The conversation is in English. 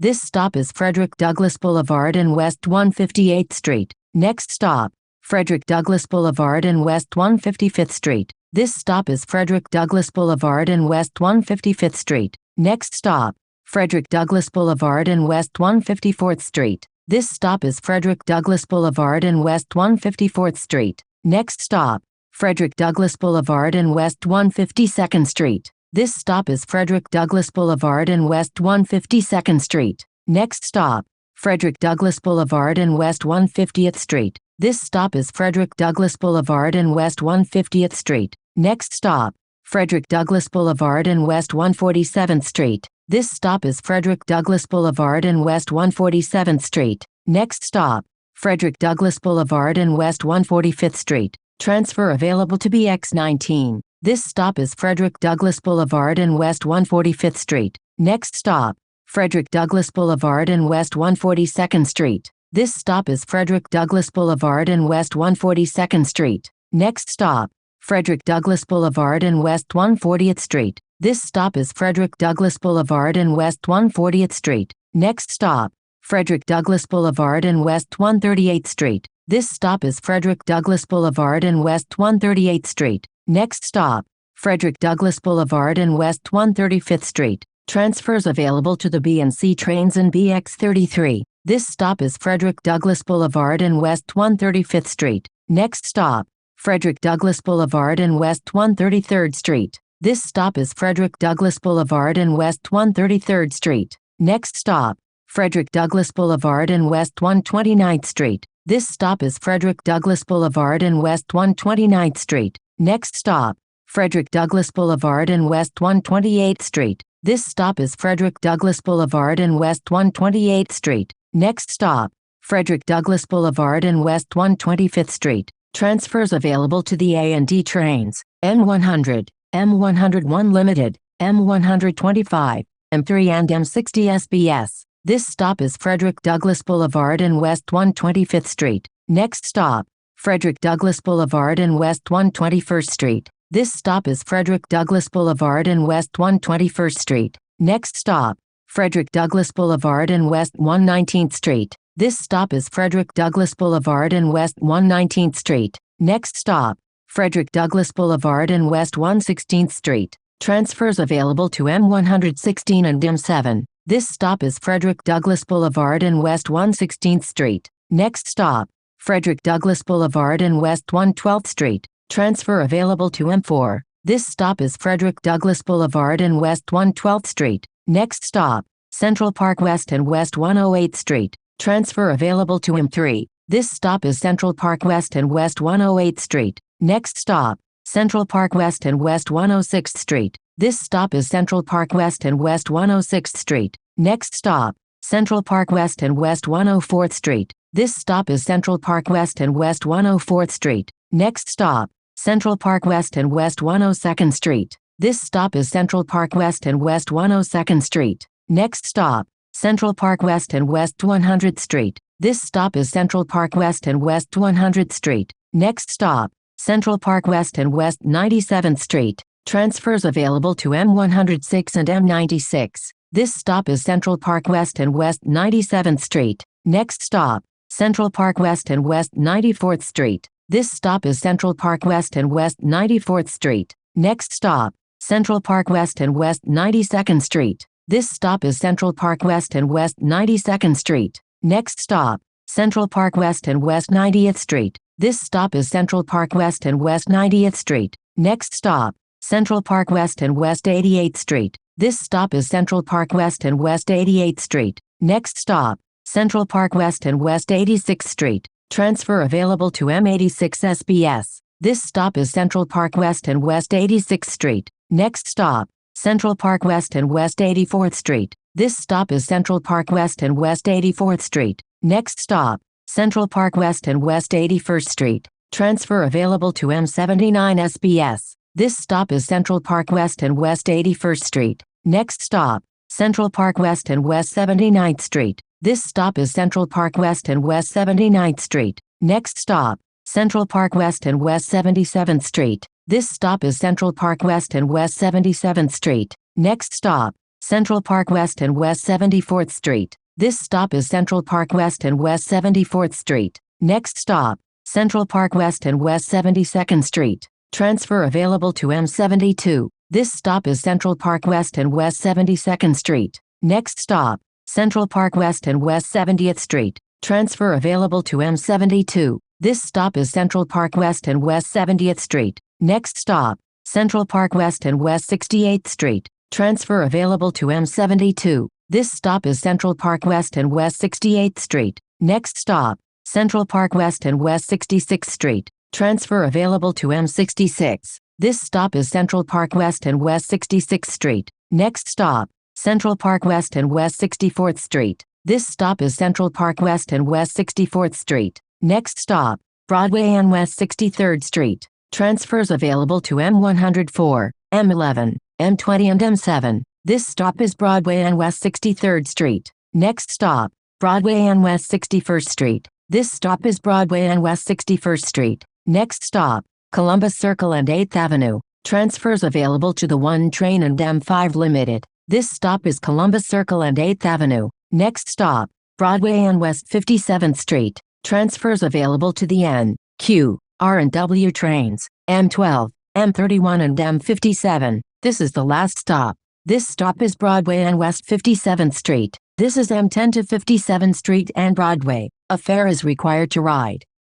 This stop is Frederick Douglass Boulevard and West 158th Street. Next stop, Frederick Douglass Boulevard and West 155th Street. This stop is Frederick Douglass Boulevard and West 155th Street. Next stop, Frederick Douglass Boulevard and West 154th Street. This stop is Frederick Douglass Boulevard and West 154th Street. Next stop, Frederick Douglass Boulevard and West 152nd Street. This stop is Frederick Douglass Boulevard and West 152nd Street. Next stop, Frederick Douglass Boulevard and West 150th Street. This stop is Frederick Douglass Boulevard and West 150th Street. Next stop, Frederick Douglass Boulevard and West 147th Street. This stop is Frederick Douglass Boulevard and West 147th Street. Next stop, Frederick Douglass Boulevard and West 145th Street. Transfer available to BX19. This stop is Frederick Douglass Boulevard and West 145th Street. Next stop, Frederick Douglass Boulevard and West 142nd Street. This stop is Frederick Douglass Boulevard and West 142nd Street. Next stop, Frederick Douglass Boulevard and West 140th Street. This stop is Frederick Douglass Boulevard and West 140th Street. Next stop, Frederick Douglass Boulevard and West 138th Street. This stop is Frederick Douglass Boulevard and West 138th Street. Next stop, Frederick Douglass Boulevard and West 135th Street. Transfers available to the B and C trains in BX33. This stop is Frederick Douglass Boulevard and West 135th Street. Next stop, Frederick Douglass Boulevard and West 133rd Street. This stop is Frederick Douglass Boulevard and West 133rd Street. Next stop, Frederick Douglass Boulevard and West 129th Street. This stop is Frederick Douglass Boulevard and West 129th Street. Next stop, Frederick Douglass Boulevard and West 128th Street. This stop is Frederick Douglass Boulevard and West 128th Street. Next stop, Frederick Douglass Boulevard and West 125th Street. Transfers available to the A and D trains: M100, M101 Limited, M125, M3 and M60 SBS. This stop is Frederick Douglass Boulevard and West 125th Street. Next stop, Frederick Douglass Boulevard and West 121st Street. This stop is Frederick Douglass Boulevard and West 121st Street. Next stop, Frederick Douglass Boulevard and West 119th Street. This stop is Frederick Douglass Boulevard and West 119th Street. Next stop, Frederick Douglass Boulevard and West 116th Street. Transfers available to M116 and M7. This stop is Frederick Douglass Boulevard and West 116th Street. Next stop, Frederick Douglass Boulevard and West 112th Street. Transfer available to M4. This stop is Frederick Douglass Boulevard and West 112th Street. Next stop, Central Park West and West 108th Street. Transfer available to M3. This stop is Central Park West and West 108th Street. Next stop, Central Park West and West 106th Street. This stop is Central Park West and West 106th Street. Next stop, Central Park West and West 104th Street. This stop is Central Park West and West 104th Street. Next stop, Central Park West and West 102nd Street. This stop is Central Park West and West 102nd Street. Next stop, Central Park West and West 100th Street. This stop is Central Park West and West 100th Street. Next stop, Central Park West and West 97th Street. Transfers available to M106 and M96. This stop is Central Park West and West 97th Street. Next stop, Central Park West and West 94th Street. This stop is Central Park West and West 94th Street. Next stop, Central Park West and West 92nd Street. This stop is Central Park West and West 92nd Street. Next stop, Central Park West and West 90th Street. This stop is Central Park West and West 90th Street. Next stop, Central Park West and West 88th Street. This stop is Central Park West and West 88th Street. Next stop, Central Park West and West 86th Street. Transfer available to M86 SBS. This stop is Central Park West and West 86th Street. Next stop, Central Park West and West 84th Street. This stop is Central Park West and West 84th Street. Next stop, Central Park West and West 81st Street. Transfer available to M79 SBS. This stop is Central Park West and West 81st Street. Next stop, Central Park West and West 79th Street. This stop is Central Park West and West 79th Street. Next stop, Central Park West and West 77th Street. This stop is Central Park West and West 77th Street. Next stop, Central Park West and West 74th Street. This stop is Central Park West and West 74th Street. Next stop, Central Park West and West 72nd Street. Transfer available to M72. This stop is Central Park West and West 72nd Street. Next stop, Central Park West and West 70th Street. Transfer available to M72. This stop is Central Park West and West 70th Street. Next stop, Central Park West and West 68th Street. Transfer available to M72. This stop is Central Park West and West 68th Street. Next stop, Central Park West and West 66th Street. Transfer available to M66. This stop is Central Park West and West 66th Street. Next stop, Central Park West and West 64th Street. This stop is Central Park West and West 64th Street. Next stop, Broadway and West 63rd Street. Transfers available to M104, M11, M20 and M7. This stop is Broadway and West 63rd Street. Next stop, Broadway and West 61st Street. This stop is Broadway and West 61st Street. Next stop, Columbus Circle and 8th Avenue. Transfers available to the 1 train and M5 Limited. This stop is Columbus Circle and 8th Avenue. Next stop, Broadway and West 57th Street. Transfers available to the N, Q, R and W trains, M12, M31 and M57. This is the last stop. This stop is Broadway and West 57th Street. This is M10 to 57th Street and Broadway. A fare is required to ride.